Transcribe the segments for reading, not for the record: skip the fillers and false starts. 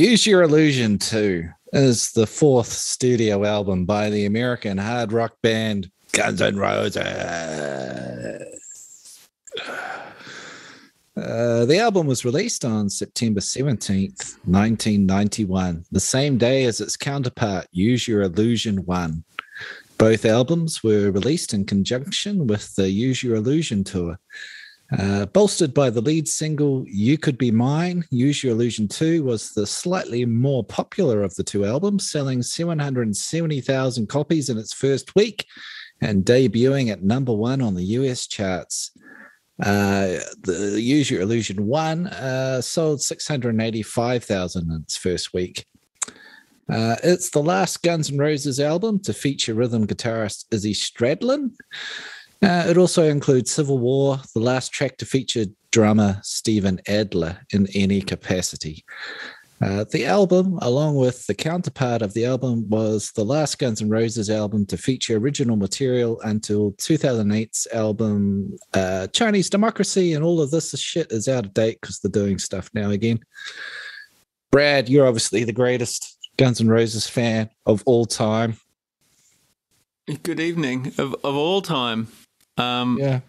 Use Your Illusion 2 is the fourth studio album by the American hard rock band Guns N' Roses. The album was released on September 17th, 1991, the same day as its counterpart, Use Your Illusion 1. Both albums were released in conjunction with the Use Your Illusion tour. Bolstered by the lead single, You Could Be Mine, Use Your Illusion 2 was the slightly more popular of the two albums, selling 770,000 copies in its first week and debuting at number 1 on the US charts. The Use Your Illusion 1 sold 685,000 in its first week. It's the last Guns N' Roses album to feature rhythm guitarist Izzy Stradlin. It also includes Civil War, the last track to feature drummer Steven Adler in any capacity. The album, along with the counterpart of the album, was the last Guns N' Roses album to feature original material until 2008's album Chinese Democracy, and all of this shit is out of date because they're doing stuff now again. Brad, you're obviously the greatest Guns N' Roses fan of all time. Good evening. Of all time. Yeah.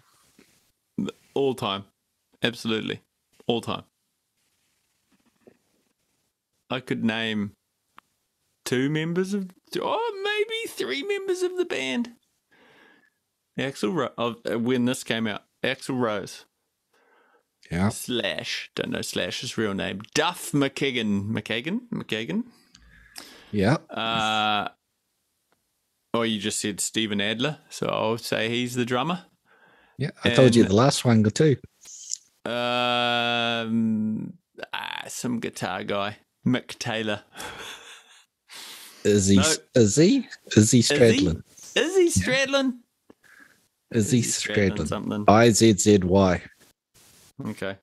All time. Absolutely. All time. I could name 2 members of, maybe 3 members of the band. When this came out, Axl Rose. Yeah. Slash, don't know Slash's real name. Duff McKagan. Yeah. You just said Steven Adler, so I'll say he's the drummer. Yeah, I told you the last one too. Some guitar guy, Mick Taylor. Izzy Stradlin. Izzy Stradlin. Izzy Stradlin. Something. IZZY. Okay.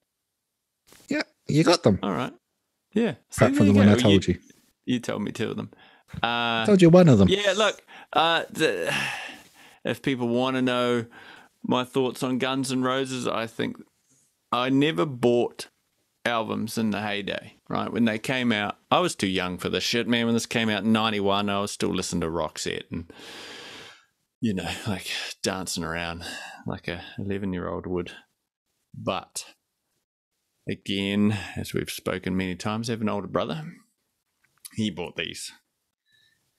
Yeah, you got them. All right. Yeah. Apart from the one I told you. You told me 2 of them. I told you one of them. Yeah, look, if people want to know my thoughts on Guns N' Roses, I think I never bought albums in the heyday, right? When they came out, I was too young for this shit, man. When this came out in 91, I was still listening to Roxette and, like dancing around like a 11-year-old would. But again, as we've spoken many times, I have an older brother. He bought these.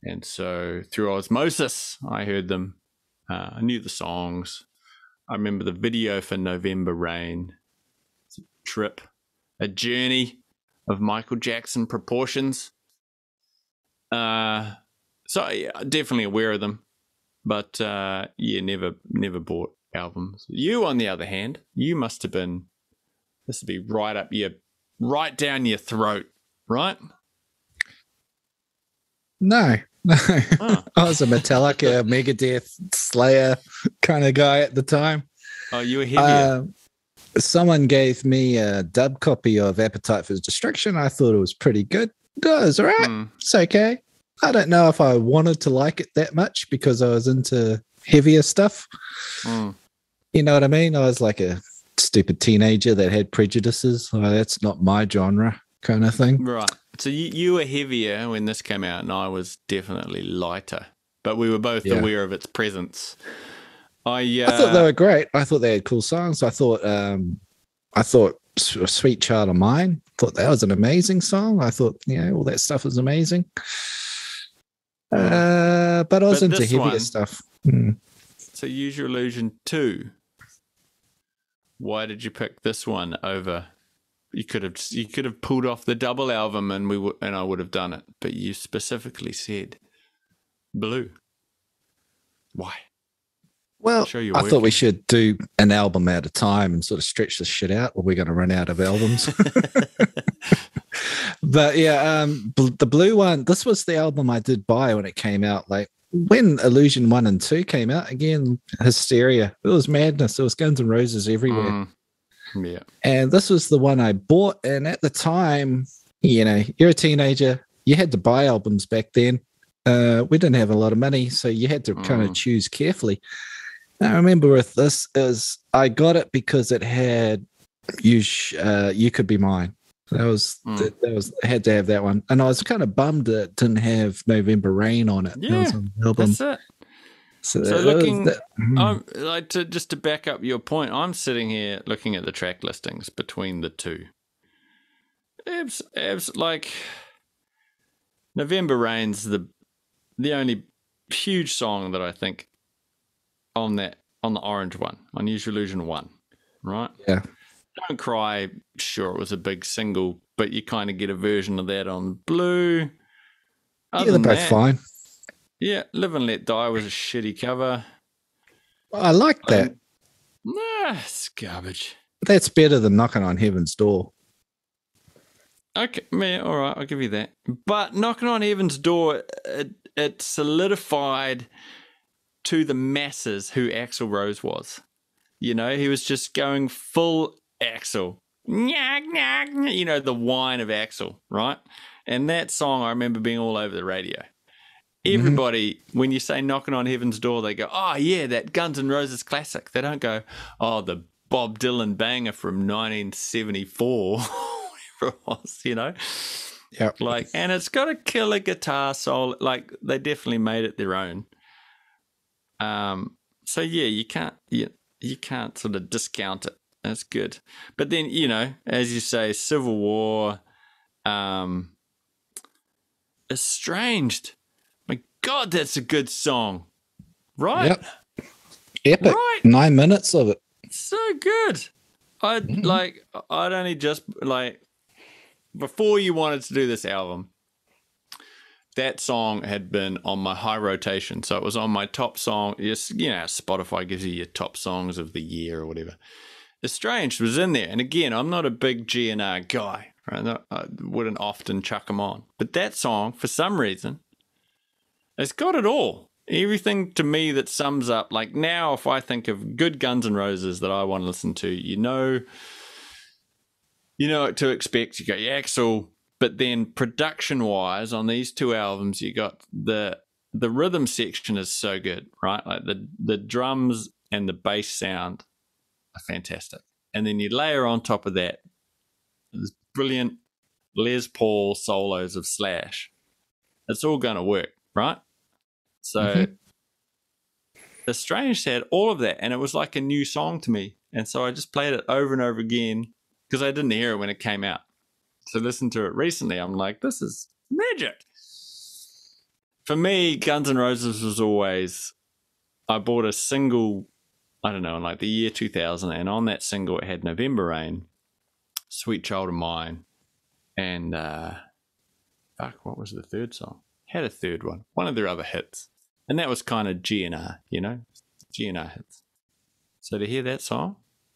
And so through osmosis, I heard them. I knew the songs. I remember the video for November Rain. It's a trip, a journey of Michael Jackson proportions. So yeah, definitely aware of them. But never bought albums. You, on the other hand, you must have been, this would be right down your throat, right? No. Oh. I was a Metallica, Megadeth, Slayer kind of guy at the time. Oh, you were heavier. Someone gave me a dub copy of Appetite for Destruction. I thought it was pretty good. It was all right. It's okay. I don't know if I wanted to like it that much because I was into heavier stuff. You know what I mean? I was like a stupid teenager that had prejudices. That's not my genre kind of thing. Right. So you were heavier when this came out, and I was definitely lighter. But we were both aware of its presence. I thought they were great. I thought they had cool songs. I thought Sweet Child of Mine. Thought that was an amazing song. I thought all that stuff was amazing. But I was into heavier stuff. So Use Your Illusion 2. Why did you pick this one over? You could have pulled off the double album and I would have done it, but you specifically said Blue. Why? Well, I thought we should do an album at a time and sort of stretch this shit out, or we're going to run out of albums. But yeah, the Blue one, this was the album I did buy when it came out. Like when Illusion 1 and 2 came out, again, hysteria. It was madness. It was Guns N' Roses everywhere. Yeah. And this was the one I bought. And at the time, you're a teenager. You had to buy albums back then. We didn't have a lot of money, so you had to kind of choose carefully. I remember with this I got it because it had You Could Be Mine. I had to have that one, and I was kind of bummed that it didn't have November Rain on it. That was Yeah, on the album. that's it. So looking, I'm like to back up your point. I'm sitting here looking at the track listings between the two. Abs like November Rain's the only huge song that I think on the Orange one, on Use Your Illusion 1, right? Yeah. Don't Cry, sure, it was a big single, but you kind of get a version of that on Blue. They're both fine. Yeah, Live and Let Die was a shitty cover. I like that. Nah, it's garbage. That's better than Knocking on Heaven's Door. Okay, man, all right, I'll give you that. But Knocking on Heaven's Door, it solidified to the masses who Axl Rose was. You know, he was just going full Axl. You know, the whine of Axl, right? And that song I remember being all over the radio. Everybody, when you say Knocking on Heaven's Door, they go, oh, yeah, that Guns N' Roses classic. They don't go, oh, the Bob Dylan banger from 1974, whatever it was, you know? Yeah. Like, and it's got a killer guitar solo. Like, they definitely made it their own. So, yeah, you can't sort of discount it. That's good. But then, you know, as you say, Civil War, Estranged. My God, that's a good song. Right? Yep. Epic. Right. 9 minutes of it. So good. I'd only just, like, before you wanted to do this album, that song had been on my high rotation. So it was on my top song. Yes, you know, Spotify gives you your top songs of the year or whatever. Estranged was in there. And again, I'm not a big GNR guy. Right? I wouldn't often chuck them on. But that song, for some reason, it's got it all. Everything to me that sums up, like now, if I think of good Guns N' Roses that I want to listen to, you know what to expect. You got your Axl, but then production-wise, on these two albums, you got the rhythm section is so good, right? Like the drums and the bass sound are fantastic, and then you layer on top of that this brilliant Les Paul solos of Slash. It's all going to work, right? So Estranged had all of that, and it was like a new song to me. And so I just played it over and over again because I didn't hear it when it came out. So listen to it recently, I'm like, this is magic. For me, Guns N' Roses was always, I bought a single, I don't know, in like the year 2000, and on that single it had November Rain, Sweet Child of Mine, and what was the third song? Had a third one of their other hits. And that was kind of GNR, you know, GNR hits. So to hear that song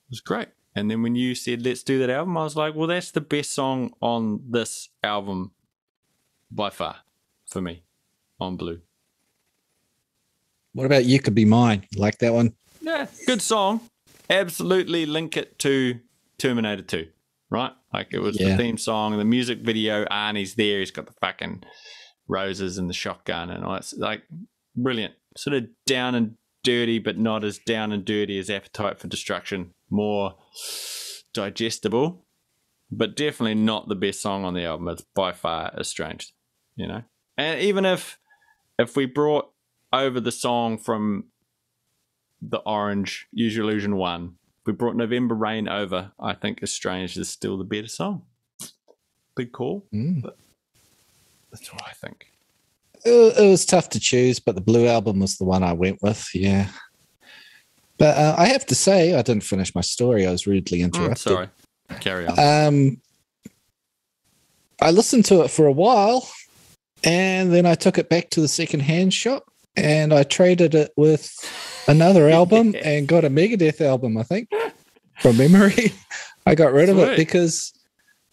was great. And then when you said, let's do that album, I was like, well, that's the best song on this album by far for me on Blue. What about You Could Be Mine? You like that one? Yeah, good song. Absolutely link it to Terminator 2, right? Like it was the theme song, the music video, Arnie's there, he's got the fucking roses and the shotgun and all. It's like brilliant. Sort of down and dirty, but not as down and dirty as Appetite for Destruction. More digestible, but definitely not the best song on the album. It's by far Estranged, you know. And even if we brought over the song from the Orange Use Your Illusion 1, we brought November Rain over, I think Estranged is still the better song. Big call, but that's what I think. It was tough to choose, but the Blue album was the one I went with, yeah. But I have to say, I didn't finish my story. I was rudely interrupted. Sorry. Carry on. I listened to it for a while, and then I took it back to the secondhand shop, and I traded it with another album and got a Megadeth album, I think, from memory. I got rid of it because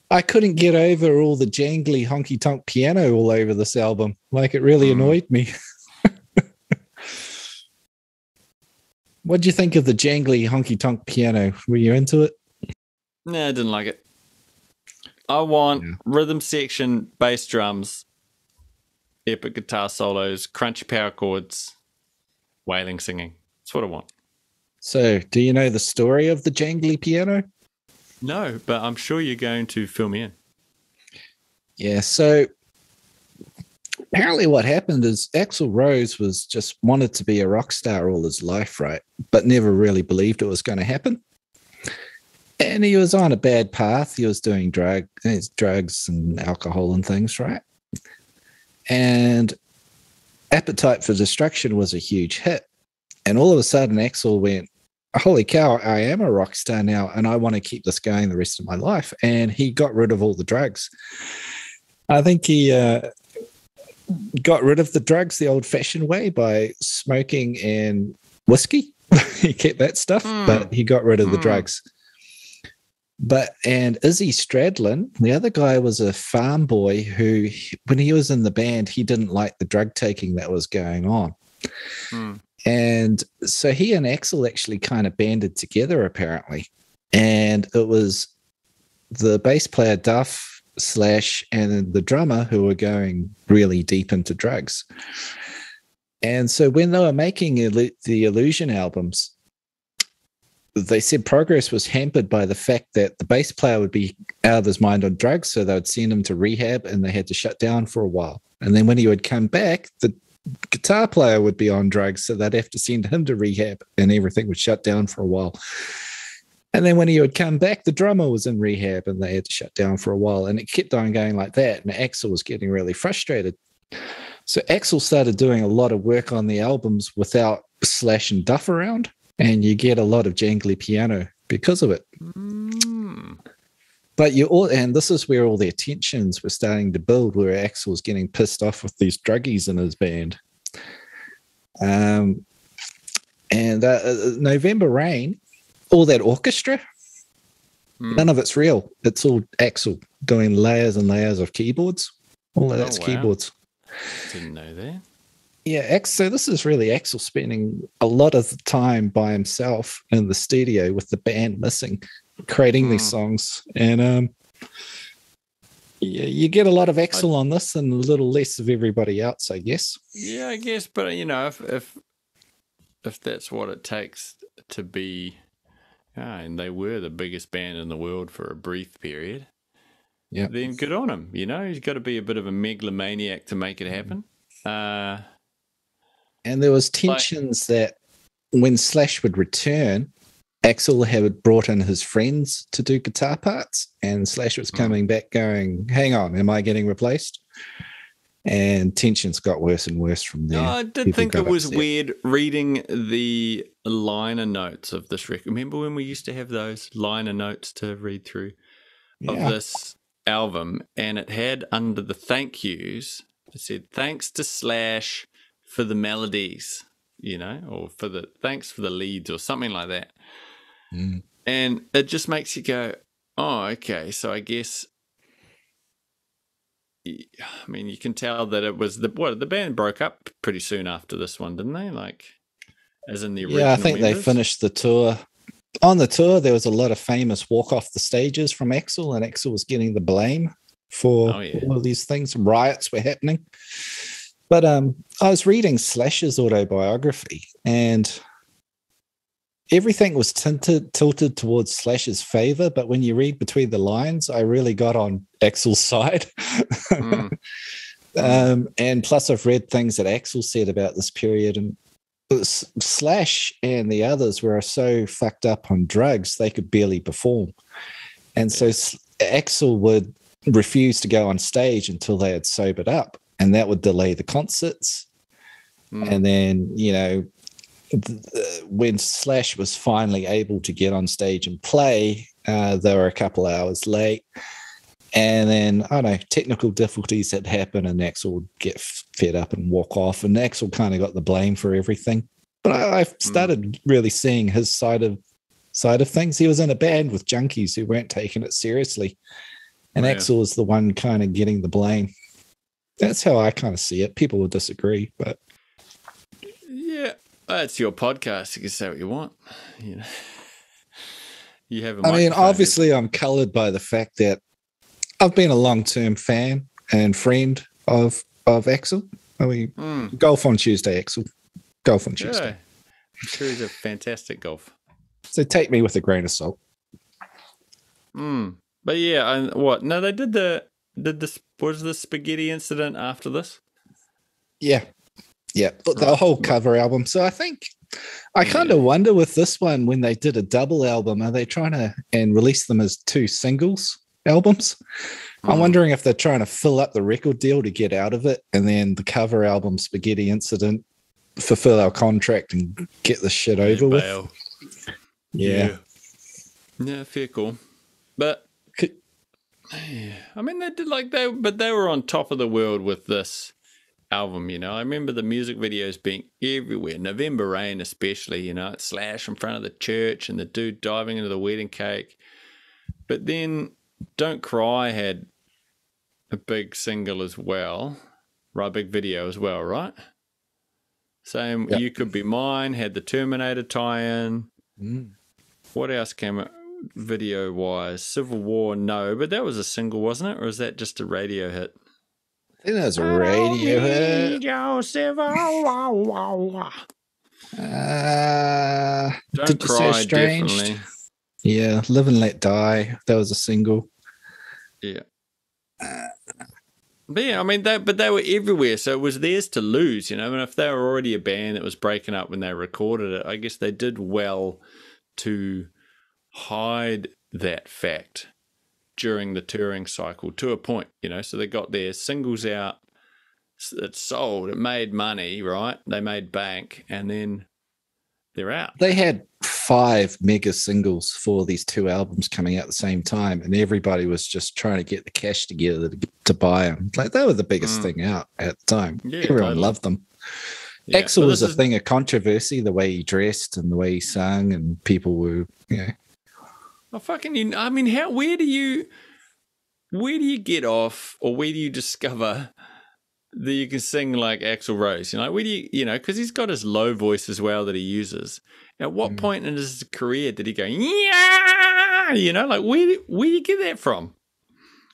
I couldn't get over all the jangly honky-tonk piano all over this album. Like, it really annoyed me. What do you think of the jangly honky-tonk piano? Were you into it? No, I didn't like it. I want rhythm section, bass drums, epic guitar solos, crunchy power chords, wailing singing. That's what I want. So, do you know the story of the jangly piano? No, but I'm sure you're going to fill me in. Yeah, so apparently what happened is Axl Rose was just wanted to be a rock star all his life, right? But never really believed it was going to happen. And he was on a bad path. He was doing drugs and alcohol and things, right? And Appetite for Destruction was a huge hit. And all of a sudden, Axl went, holy cow, I am a rock star now, and I want to keep this going the rest of my life. And he got rid of all the drugs. I think he got rid of the drugs the old-fashioned way by smoking and whiskey. He kept that stuff, but he got rid of the drugs. And Izzy Stradlin, the other guy, was a farm boy who, when he was in the band, he didn't like the drug taking that was going on. And so he and Axl actually kind of banded together, apparently. And it was the bass player, Duff, Slash, and the drummer who were going really deep into drugs. And so when they were making the Illusion albums, they said progress was hampered by the fact that the bass player would be out of his mind on drugs, so they would send him to rehab and they had to shut down for a while. And then when he would come back, the guitar player would be on drugs, so they'd have to send him to rehab and everything would shut down for a while. And then when he would come back, the drummer was in rehab and they had to shut down for a while. And it kept on going like that. And Axl was getting really frustrated. So Axl started doing a lot of work on the albums without Slash and Duff around. And you get a lot of jangly piano because of it. But and this is where all their tensions were starting to build, where Axl was getting pissed off with these druggies in his band. November Rain, all that orchestra, none of it's real. It's all Axl doing layers and layers of keyboards. All of that's keyboards. Didn't know that. Yeah, so this is really Axl spending a lot of the time by himself in the studio with the band missing, creating these songs. And you get a lot of Axl on this and a little less of everybody else, I guess. Yeah, I guess. But, you know, if that's what it takes to be, and they were the biggest band in the world for a brief period, then good on him. You know, he's got to be a bit of a megalomaniac to make it happen. And there was tensions that when Slash would return, Axl had brought in his friends to do guitar parts, and Slash was coming back going, hang on, am I getting replaced? And tensions got worse and worse from there. I did think it was weird reading the liner notes of this record. Remember when we used to have those liner notes to read through of this album, and it had under the thank yous, it said, thanks to Slash for the melodies, you know, or thanks for the leads or something like that. And it just makes you go, oh, okay. So I guess, I mean, you can tell that it was the band broke up pretty soon after this one, didn't they? Like, as in the original I think members? they finished the tour. On the tour, there was a lot of famous walk off the stages from Axl, and Axl was getting the blame for all of these things. Riots were happening. But I was reading Slash's autobiography, and everything was tilted towards Slash's favor. But when you read between the lines, I really got on Axl's side. And plus, I've read things that Axl said about this period, and Slash and the others were so fucked up on drugs they could barely perform, and so Axl would refuse to go on stage until they had sobered up. And that would delay the concerts. And then, you know, when Slash was finally able to get on stage and play, they were a couple hours late. And then, I don't know, technical difficulties had happened and Axl would get fed up and walk off. And Axl kind of got the blame for everything. But I started really seeing his side of things. He was in a band with junkies who weren't taking it seriously. And Axl was the one kind of getting the blame. That's how I kind of see it. People will disagree, but yeah, it's your podcast. You can say what you want. You know, you have. I mean, obviously, I'm coloured by the fact that I've been a long-term fan and friend of Axl. I mean, golf on Tuesday, Axl. Golf on Tuesday. I'm sure he's a fantastic golf. So take me with a grain of salt. But yeah, what? No, they did the was the spaghetti incident after this? Yeah. Yeah. But the Right. whole cover album. So I think I kind of wonder with this one, when they did a double album, are they trying to and release them as two singles albums? I'm wondering if they're trying to fill up the record deal to get out of it, and then the cover album Spaghetti Incident, fulfill our contract and get the shit over with. Yeah. Yeah, fair call. But I mean, they were on top of the world with this album, you know. I remember the music videos being everywhere. November Rain, especially, you know, it's Slash in front of the church and the dude diving into the wedding cake. But then Don't Cry had a big single as well, right? A big video as well, right? Same, Yep. You Could Be Mine had the Terminator tie-in. What else came out video-wise? Civil War, no, but that was a single, wasn't it? Or is that just a radio hit? I think that was a radio hit. Don't Cry, definitely. Yeah, Live and Let Die. That was a single. Yeah. But yeah, I mean, they were everywhere, so it was theirs to lose, you know. I mean, if they were already a band that was breaking up when they recorded it, I guess they did well to hide that fact during the touring cycle to a point, you know. So they got their singles out, it sold, it made money, right? They made bank, and then they're out. They had 5 mega singles for these 2 albums coming out at the same time, and everybody was just trying to get the cash together to buy them. Like, they were the biggest thing out at the time. Yeah, everyone totally loved them. Yeah, Axel was a thing of controversy, the way he dressed and the way he sang, and people were, you know. Oh, fucking! I mean, where do you get off, or where do you discover that you can sing like Axl Rose? You know, where do you know, because he's got his low voice as well that he uses. At what point in his career did he go, yeah? You know, like where do you get that from?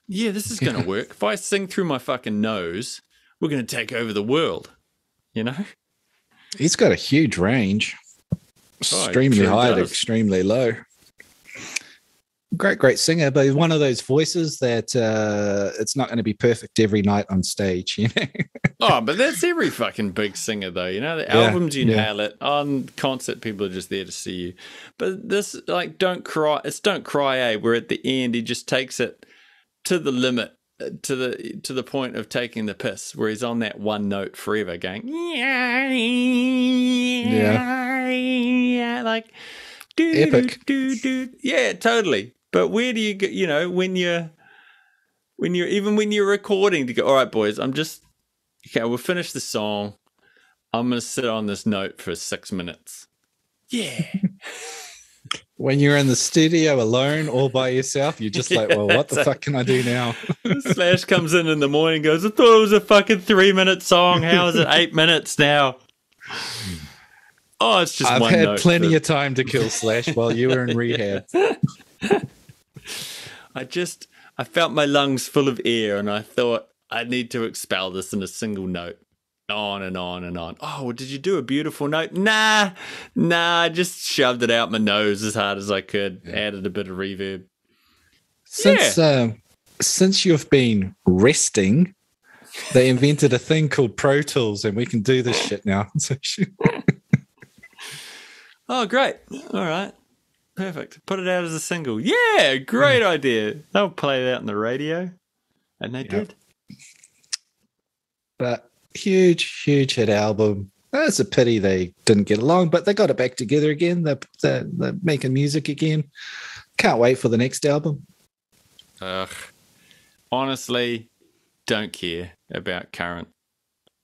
Yeah, this is going to work. If I sing through my fucking nose, we're going to take over the world. You know? He's got a huge range. Extremely high to extremely low. Great singer, but he's one of those voices that it's not going to be perfect every night on stage, you know. Oh, but that's every fucking big singer, though. You know, the albums you nail it. On concert, people are just there to see you. But this, like, Don't Cry. It's Don't Cry, where at the end he just takes it to the limit, to the point of taking the piss, where he's on that one note forever, going yeah, like epic. Yeah, totally. But where do you get, you know, when you're recording, to go, all right, boys, we'll finish the song. I'm going to sit on this note for 6 minutes. Yeah. When you're in the studio alone, all by yourself, you're just like, well, what the fuck can I do now? Slash comes in the morning and goes, I thought it was a fucking 3-minute song. How is it 8 minutes now? Oh, it's just I've one had note plenty of time to kill Slash while you were in rehab. I felt my lungs full of air, and I thought I need to expel this in a single note. On and on and on. Oh, well, did you do a beautiful note? Nah, I just shoved it out my nose as hard as I could, added a bit of reverb. Since you've been resting, they invented a thing called Pro Tools, and we can do this shit now. Oh, great. All right. Perfect. Put it out as a single. Yeah, great idea. They'll play it out on the radio. And they did. But huge hit album. It's a pity they didn't get along, but they got it back together again. They're making music again. Can't wait for the next album. Honestly, don't care about current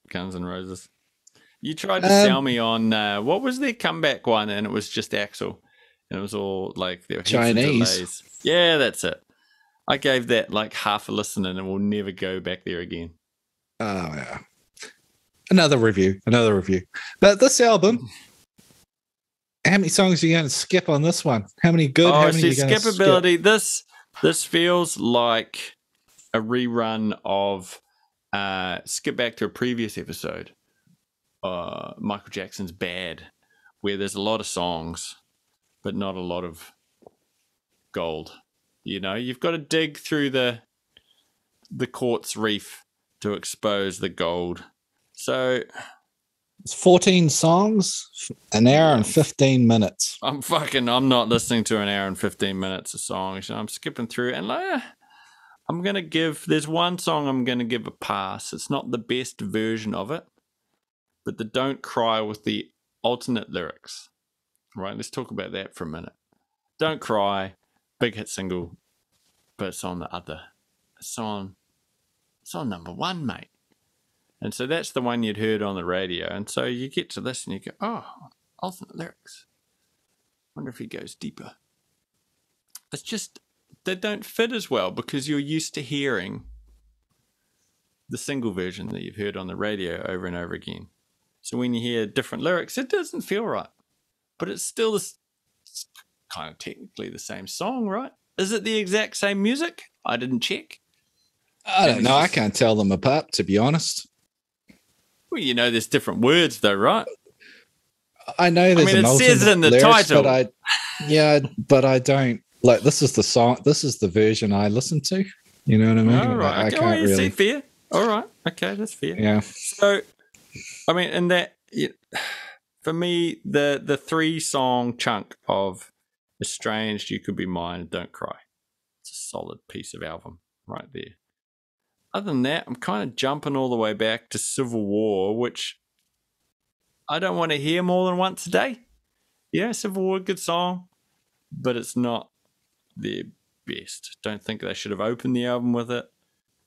Guns N' Roses. You tried to sell me on, what was their comeback one? And it was just Axl. And it was all like there were Chinese. Yeah, that's it. I gave that like half a listen and we'll never go back there again. Oh, yeah. Another review. But this album, how many songs are you going to skip on this one? How many good? How many are you going to skip? Skippability. This feels like a rerun of skip back to a previous episode. Michael Jackson's Bad, where there's a lot of songs, but not a lot of gold. You know, you've got to dig through the the quartz reef to expose the gold. So it's 14 songs, an hour and 15 minutes. I'm not listening to an hour and 15 minutes of songs. I'm skipping through and there's one song I'm going to give a pass. It's not the best version of it, but the Don't Cry with the alternate lyrics. Right, let's talk about that for a minute. Don't Cry, big hit single, but it's on it's on number one, mate. And so that's the one you'd heard on the radio. And so you get to this and you go, oh, alternate lyrics. Wonder if he goes deeper. It's just, they don't fit as well because you're used to hearing the single version that you've heard on the radio over and over again. So when you hear different lyrics, it doesn't feel right. But it's still it's kind of technically the same song, right? Is it the exact same music? I didn't check. I don't know. I can't tell them apart, to be honest. Well, there's different words though, right? I know there's it says it in the title. But I don't. Like, this is the song. This is the version I listen to. You know what I mean? All right. I can't really. See, fair. All right. Okay, that's fair. Yeah. So, and that for me, the 3-song chunk of "Estranged," "You Could Be Mine," and "Don't Cry." It's a solid piece of album right there. Other than that, I'm kind of jumping all the way back to Civil War, which I don't want to hear more than once a day. Yeah, Civil War, good song, but it's not their best. Don't think they should have opened the album with it.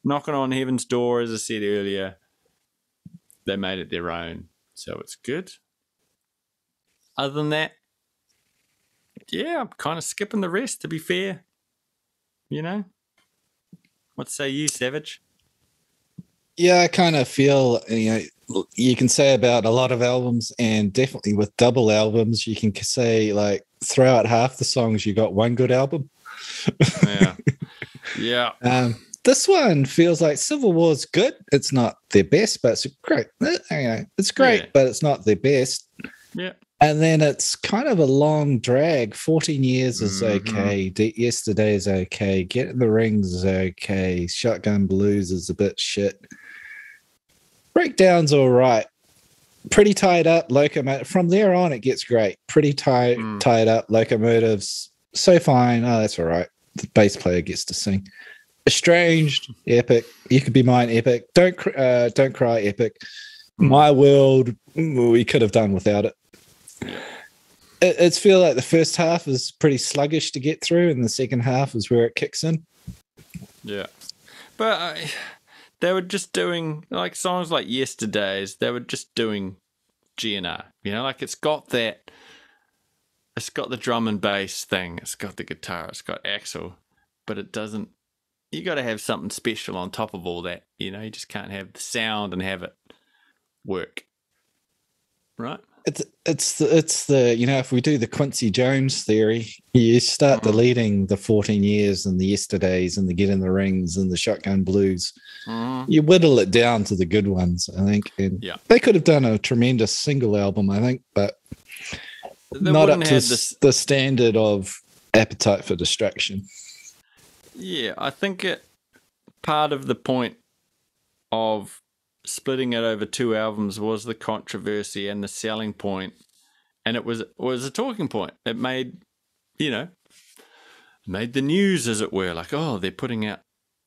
Knocking on Heaven's Door, as I said earlier, they made it their own, so it's good. Other than that, yeah, I'm kind of skipping the rest, to be fair. What say you, Savage? Yeah, I kind of feel, you can say about a lot of albums, and definitely with double albums, you can say, like, throw out half the songs, you got one good album. Yeah. This one feels like Civil War's good. It's not their best, but it's great. It's great, but it's not their best. Yeah. And then it's kind of a long drag. 14 years is okay. Yesterday is okay. Get in the Rings is okay. Shotgun Blues is a bit shit. Breakdown's all right. Pretty Tied Up, Locomotive. From there on, it gets great. Pretty tied up, Locomotives. So fine. Oh, that's all right. The bass player gets to sing. Estranged, epic. You Could Be Mine, epic. Don't Cry, epic. My World, we could have done without it. It's feel like the first half is pretty sluggish to get through, and the second half is where it kicks in. Yeah, but they were just doing like songs like Yesterday's. They were just doing GNR. It's got the drum and bass thing. It's got the guitar. It's got Axel, but it doesn't. You got to have something special on top of all that. You just can't have the sound and have it work, right? It's the if we do the Quincy Jones theory, you start deleting the 14 years and the Yesterdays and the Get in the Rings and the Shotgun Blues. You whittle it down to the good ones, I think. And they could have done a tremendous single album, I think, but not up to the standard of Appetite for Destruction. Yeah, I think part of the point of splitting it over 2 albums was the controversy and the selling point, and it was a talking point. It made made the news, as it were, like, oh, they're putting out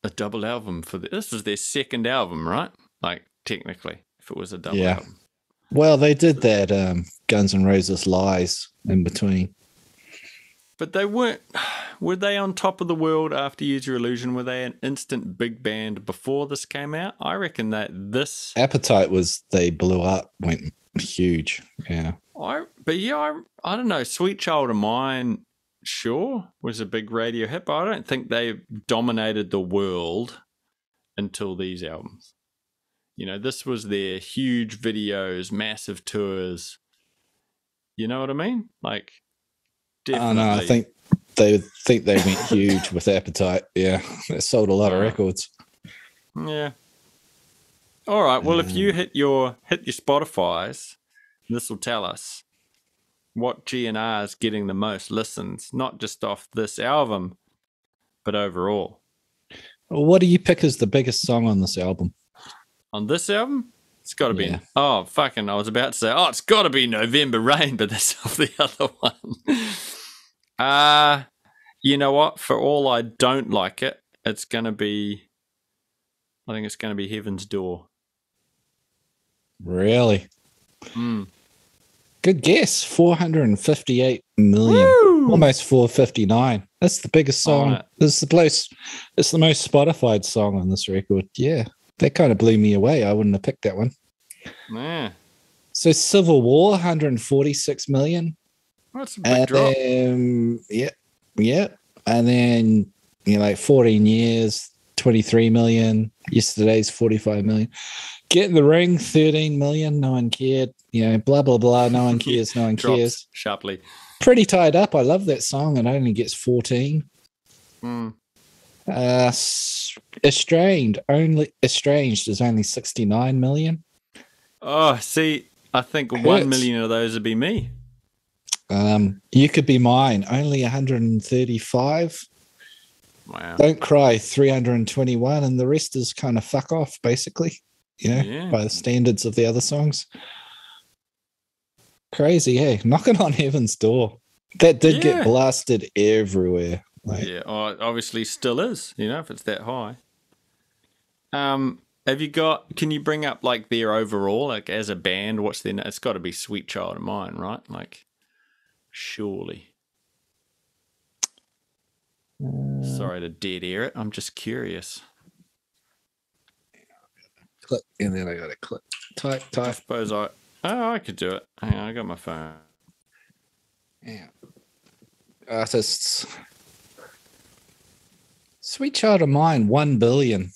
a double album this is their second album, right? Like, technically, if it was a double album. Well, they did that Guns N' Roses Lies in between. But they were they on top of the world after Use Your Illusion? Were they an instant big band before this came out? I reckon that this... Appetite they blew up, went huge, yeah. I don't know, Sweet Child of Mine, sure, was a big radio hit, but I don't think they dominated the world until these albums. This was their huge videos, massive tours. You know what I mean? Like... Definitely. No, I think they went huge with Appetite. Yeah, they sold a lot of records. Yeah. All right. Well, if you hit your Spotify's, this will tell us what GNR is getting the most listens, not just off this album, but overall. What do you pick as the biggest song on this album? On this album, it's got to Yeah. be. Oh, fucking! I was about to say, it's got to be November Rain, but that's off the other one. You know what? For all I don't like it, it's gonna be. I think it's gonna be Heaven's Door. Really? Mm. Good guess. 458 million. Woo! Almost 459. That's the biggest song. It's the most Spotify'd song on this record. Yeah. That kind of blew me away. I wouldn't have picked that one. Yeah. So Civil War, 146 million. That's a big drop. Yeah. And then, like 14 years, 23 million. Yesterday's 45 million. Get in the Ring, 13 million. No one cared. Blah, blah, blah. No one cares. No one cares. Sharply. Pretty tied up. I love that song. It only gets 14. Estranged is only 69 million. Oh, see, I think 1 million of those would be me. You Could Be Mine, only 135. Wow. Don't Cry, 321, and the rest is kind of fuck off, basically. By the standards of the other songs. Crazy, hey? Knocking on Heaven's Door. That did get blasted everywhere. Obviously still is, if it's that high. Have you got, can you bring up like their overall, like as a band, what's their, it's got to be Sweet Child of Mine, right? Like, surely. Sorry to dead air it. I'm just curious. Click, and then I got to click. Type. I suppose I could do it. Hang on, I got my phone. Yeah. Artists. Sweet Child of Mine, 1 billion.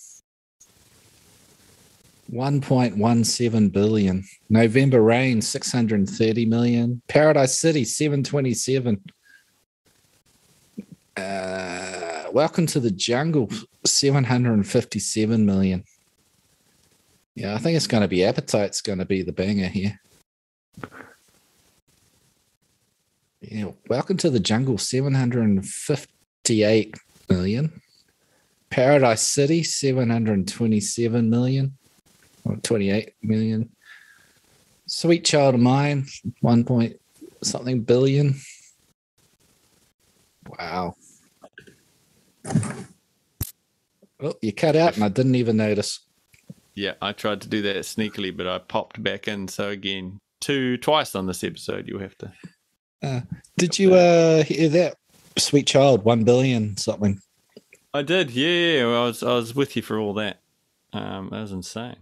1.17 billion. November Rain, 630 million. Paradise City, 727. Welcome to the Jungle, 757 million. Yeah, I think it's going to be Appetite's going to be the banger here. Yeah, Welcome to the Jungle, 758 million. Paradise City, 727 million. Or 28 million. Sweet Child of Mine, 1 point something billion. Wow. Oh, you cut out and I didn't even notice. Yeah, I tried to do that sneakily, but I popped back in. So again, twice on this episode, you'll have to. Did you hear that? Sweet Child, 1 billion something. I did, yeah. I was with you for all that. That was insane.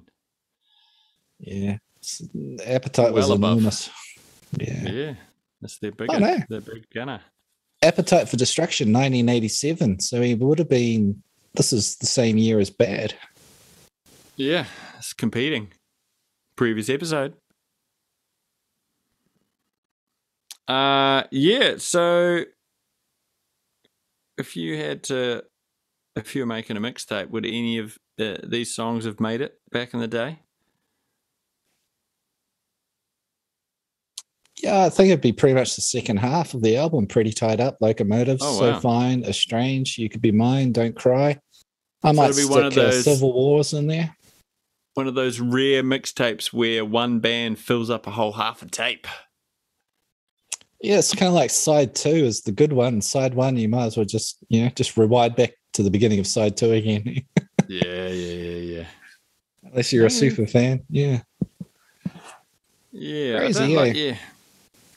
Yeah, Appetite was enormous. Yeah, that's their big, their big gunner. Appetite for Destruction, 1987. So he would have been. This is the same year as Bad. Yeah, it's competing. Previous episode. Yeah. So if you were making a mixtape, would any of these songs have made it back in the day? Yeah, I think it'd be pretty much the second half of the album, pretty tied up. Locomotives, So Fine, Estranged, You Could Be Mine, Don't Cry. I might stick one of those, Civil Wars in there. One of those rare mixtapes where one band fills up a whole half a tape. Yeah, it's kind of like side 2 is the good one. Side 1, you might as well just rewind back to the beginning of side 2 again. Yeah. Unless you're a super fan, yeah. Yeah, crazy,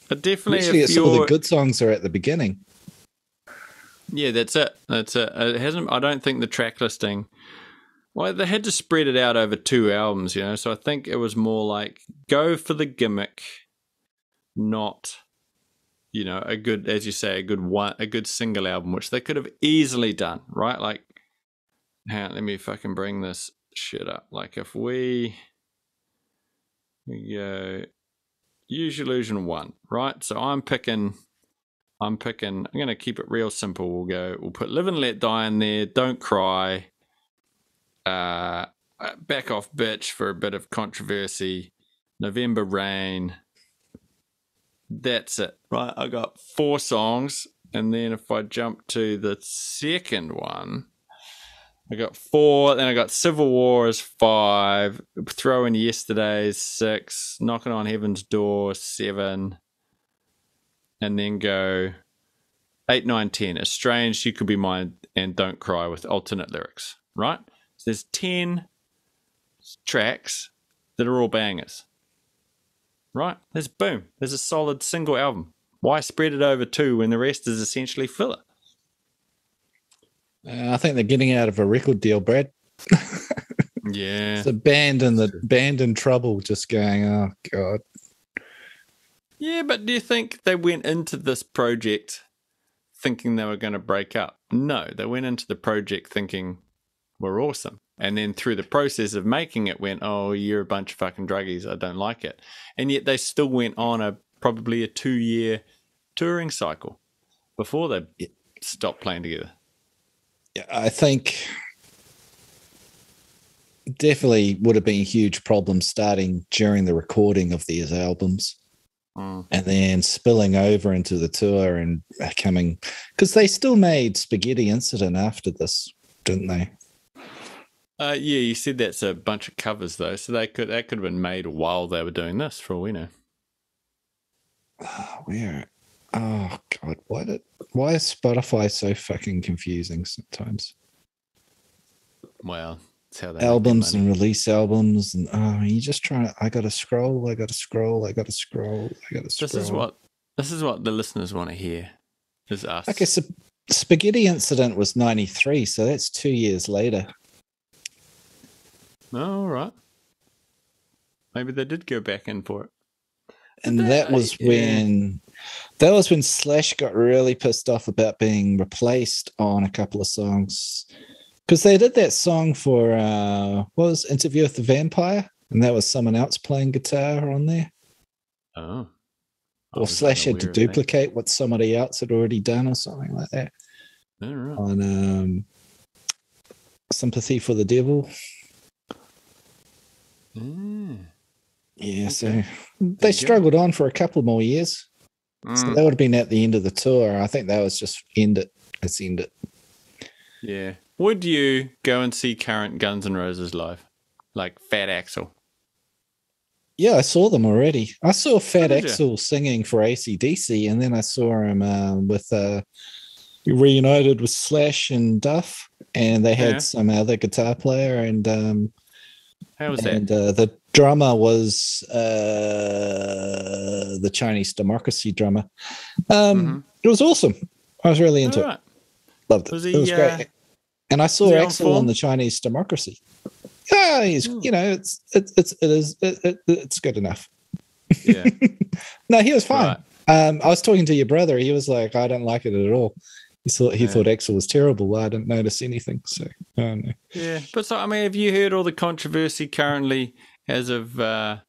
But definitely, usually some of the good songs are at the beginning. Yeah, that's it. It hasn't. I don't think the track listing. Well, they had to spread it out over 2 albums, So I think it was more like go for the gimmick, not, a good, as you say, a good single album, which they could have easily done, right? Like, hang on, let me fucking bring this shit up. Like, if we go Use Illusion 1, right? So I'm going to keep it real simple. We'll put Live and Let Die in there. Don't Cry. Back Off Bitch for a bit of controversy. November Rain. That's it, right? I got 4 songs. And then if I jump to the second one, I got 4. Then I got Civil War is 5. Throw in Yesterday's 6. Knocking on Heaven's Door 7. And then go 8, 9, 10. Estranged, You Could Be Mine, and Don't Cry with alternate lyrics. Right? So there's 10 tracks that are all bangers. Right? There's boom. There's a solid single album. Why spread it over 2 when the rest is essentially filler? I think they're getting out of a record deal, Brad. Yeah. It's the band in trouble, just going, oh God. Yeah, but do you think they went into this project thinking they were going to break up? No, they went into the project thinking we're awesome. And then through the process of making it went, oh, you're a bunch of fucking druggies. I don't like it. And yet they still went on probably a 2-year touring cycle before they stopped playing together. Yeah, I think definitely would have been a huge problem starting during the recording of these albums. And then spilling over into the tour and coming, because they still made Spaghetti Incident after this, didn't they? Yeah, you said that's a bunch of covers though, so that could have been made while they were doing this, for all we know. Where? Oh God, why is Spotify so fucking confusing sometimes? Well, it's how they albums and release albums, and you're just trying to. I gotta scroll. This is what the listeners want to hear. Is us. Okay, so Spaghetti Incident was 93, so that's 2 years later. Oh, all right. Maybe they did go back in for it. And that was when Slash got really pissed off about being replaced on a couple of songs. Because they did that song for what was Interview with the Vampire, and that was someone else playing guitar on there. Oh. Or Slash had to duplicate what somebody else had already done or something like that. All right. On Sympathy for the Devil. Yeah, so they struggled on for a couple more years. So that would have been at the end of the tour. I think that was just end it. Let's end it. Yeah. Would you go and see current Guns N' Roses live? Like Fat Axl? Yeah, I saw them already. I saw Fat Axl singing for AC/DC, and then I saw him reunited with Slash and Duff, and they had some other guitar player, and how was that? The drummer was the Chinese Democracy drummer. It was awesome. I was really into it. Loved it. It was great. And I saw Axl on the Chinese Democracy. Yeah, he's it's good enough. Yeah. No, he was fine. Right. I was talking to your brother. He was like, I don't like it at all. He thought Axl was terrible. Well, I didn't notice anything. So I don't know. Yeah, but so I mean, have you heard all the controversy currently as of the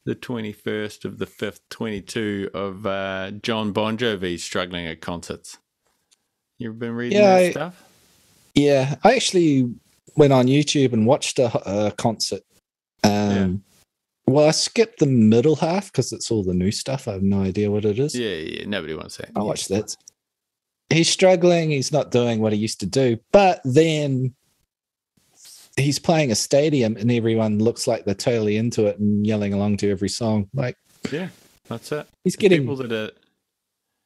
21st of the 5th, 22 of John Bon Jovi struggling at concerts? You've been reading that stuff? Yeah, I actually went on YouTube and watched a concert. Well, I skipped the middle half because it's all the new stuff. I have no idea what it is. Yeah. Nobody wants that. I watched that. He's struggling. He's not doing what he used to do. But then he's playing a stadium and everyone looks like they're totally into it and yelling along to every song. Like, yeah, that's it. He's getting people that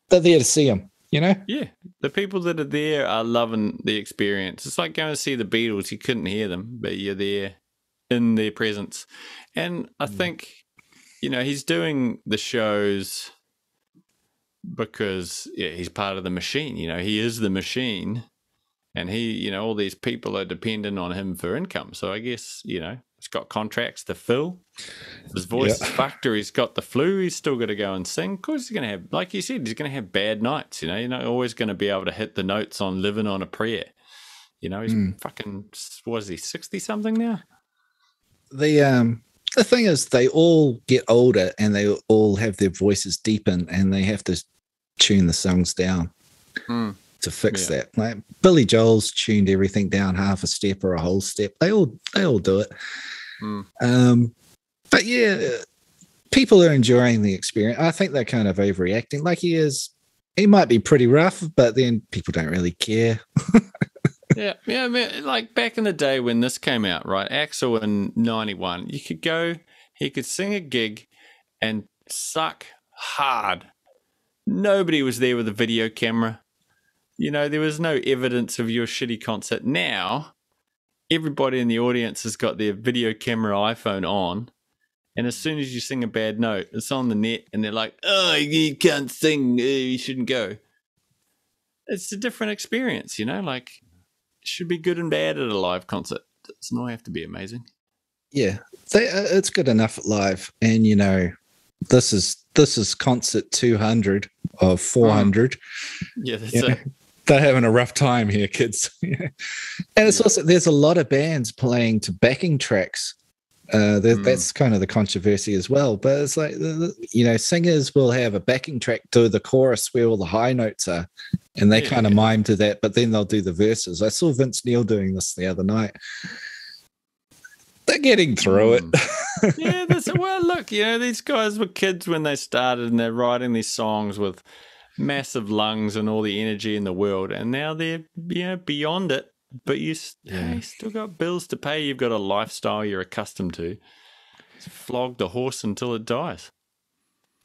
they're there to see him, you know? Yeah. The people that are there are loving the experience. It's like going to see the Beatles. You couldn't hear them, but you're there in their presence. And I think, he's doing the shows because he's part of the machine. He is the machine, and he, all these people are dependent on him for income. So I guess, he's got contracts to fill. His voice is fucked, or he's got the flu. He's still got to go and sing. Of course, he's going to have, like you said, he's going to have bad nights. You're not always going to be able to hit the notes on Living on a Prayer. He's fucking, what is he, 60 something now? The thing is, they all get older and they all have their voices deepen, and they have to tune the songs down to fix that. Like Billy Joel's tuned everything down half a step or a whole step. They all do it. But yeah, people are enjoying the experience. I think they're kind of overreacting. Like he might be pretty rough, but then people don't really care. Yeah, man, like back in the day when this came out, right? Axel in '91, you could go, he could sing a gig and suck hard. Nobody was there with a video camera. There was no evidence of your shitty concert. Now, everybody in the audience has got their video camera iPhone on. And as soon as you sing a bad note, it's on the net and they're like, oh, you can't sing. You shouldn't go. It's a different experience, like it should be good and bad at a live concert. It doesn't all have to be amazing. Yeah, it's good enough at live. And, this is concert 200 of 400. Yeah, that's it. They're having a rough time here, kids. And it's also, there's a lot of bands playing to backing tracks. That's kind of the controversy as well. But it's like, singers will have a backing track to the chorus where all the high notes are, and they kind of mime to that, but then they'll do the verses. I saw Vince Neil doing this the other night. They're getting through it. Yeah, well, look, these guys were kids when they started, and they're writing these songs with massive lungs and all the energy in the world, and now they're beyond it. But you still got bills to pay. You've got a lifestyle you're accustomed to. Flog the horse until it dies.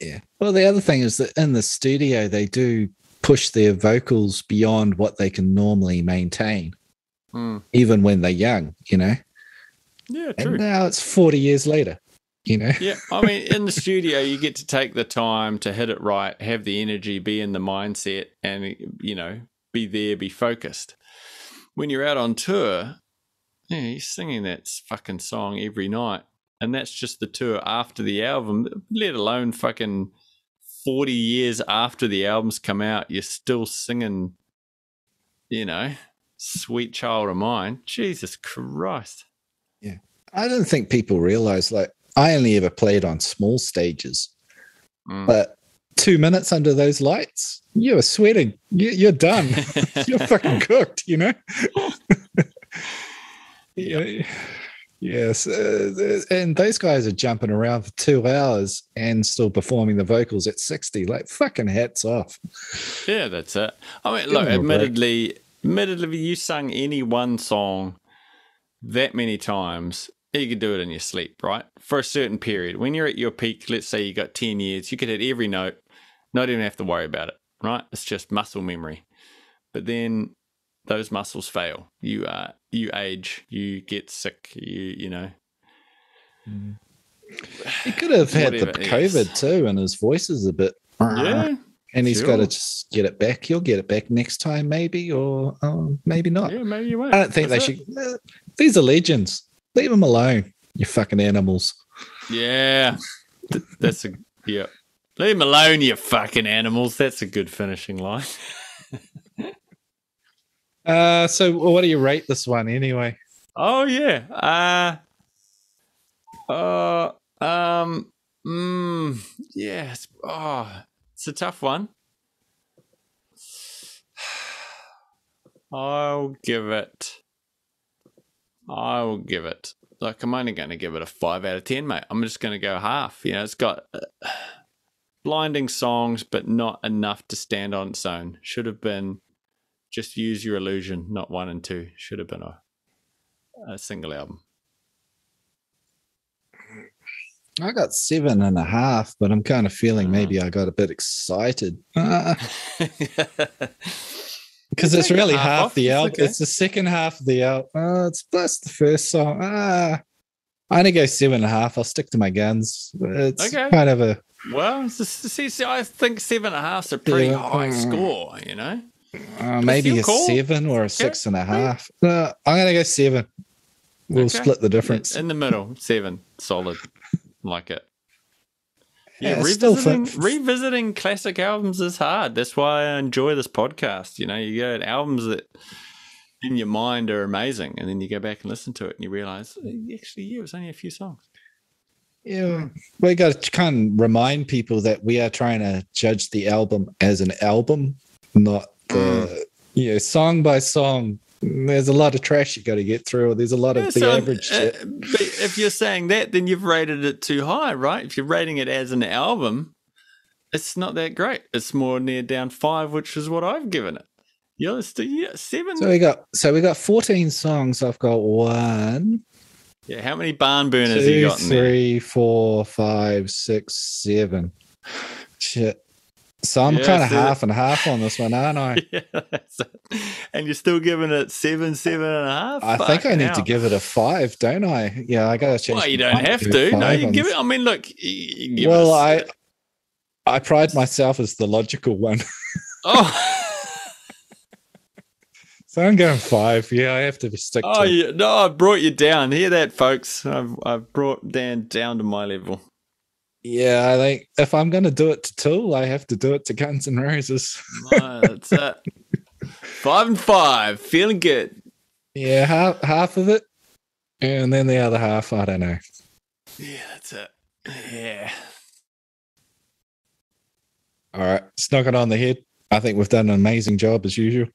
Yeah. Well, the other thing is that in the studio, they do push their vocals beyond what they can normally maintain, even when they're young, Yeah, true. And now it's 40 years later, Yeah, I mean, in the studio, you get to take the time to hit it right, have the energy, be in the mindset, and, be there, be focused. When you're out on tour, you're singing that fucking song every night. And that's just the tour after the album, let alone fucking 40 years after the album's come out. You're still singing, Sweet Child of Mine. Jesus Christ. Yeah. I don't think people realize, like, I only ever played on small stages, but 2 minutes under those lights, you were sweating. You're done. You're fucking cooked, Yeah. Yes. And those guys are jumping around for 2 hours and still performing the vocals at 60. Like, fucking hats off. Yeah, that's it. I mean, look, admittedly, you sung any one song that many times, you could do it in your sleep, right? For a certain period. When you're at your peak, let's say you got 10 years, you could hit every note, not even have to worry about it, right? It's just muscle memory. But then those muscles fail. You age, you get sick, you know. He could have had the COVID too, and his voice is a bit. Yeah. And he's got to just get it back. He'll get it back next time, maybe, or maybe not. Yeah, maybe you won't. I don't think they should. These are legends. Leave them alone, you fucking animals. Yeah. That's yeah. Leave them alone, you fucking animals. That's a good finishing line. So what do you rate this one anyway? Oh yeah. Yes. Oh, it's a tough one. I'll give it. Like, I'm only going to give it a 5 out of 10, mate. I'm just going to go half. It's got blinding songs, but not enough to stand on its own. Should have been Just Use Your Illusion, not 1 and 2. Should have been a single album. I got 7.5, but I'm kind of feeling maybe I got a bit excited. Because it's really half the album. Okay. It's the second half of the album. It's plus the first song. I'm going to go 7.5. I'll stick to my guns. It's kind of a... Well, see, I think 7.5 is a pretty high score, maybe a 7 or a 6.5. I'm going to go 7. We'll split the difference. In the middle, 7. Solid. Like it. Yeah, revisiting classic albums is hard. That's why I enjoy this podcast. You get albums that in your mind are amazing, and then you go back and listen to it and you realize, actually, it was only a few songs. Yeah, we got to kind of remind people that we are trying to judge the album as an album, not the song by song. There's a lot of trash you got to get through. There's a lot of the average shit. But if you're saying that, then you've rated it too high, right? If you're rating it as an album, it's not that great. It's more near down 5, which is what I've given it. Yeah, seven. So we got 14 songs. I've got 1, Yeah, how many barn burners 2, you got in there? 3, 4, 5, 6, 7. Shit. So I'm Yeah, kind of 7. half and half on this one, aren't I? Yeah, that's it. And you're still giving it 7.5. I think I Fucking need to hell. give it a 5, don't I? Yeah, I gotta change. Well, you my don't mind have go to. No, 5 you on give this. it. I mean, look, you give Well, it. I pride myself as the logical one, Oh. so I'm going 5. Yeah, I have to stick Oh, to it. yeah. No, I brought you down. Hear that, folks? I've brought Dan down to my level. Yeah, I think if I'm gonna do it to Tool, I have to do it to Guns N' Roses. No, that's it. 5 and 5, feeling good. Yeah, half of it, and then the other half, I don't know. Yeah, that's it. Yeah. All right, snuck it on the head. I think we've done an amazing job as usual.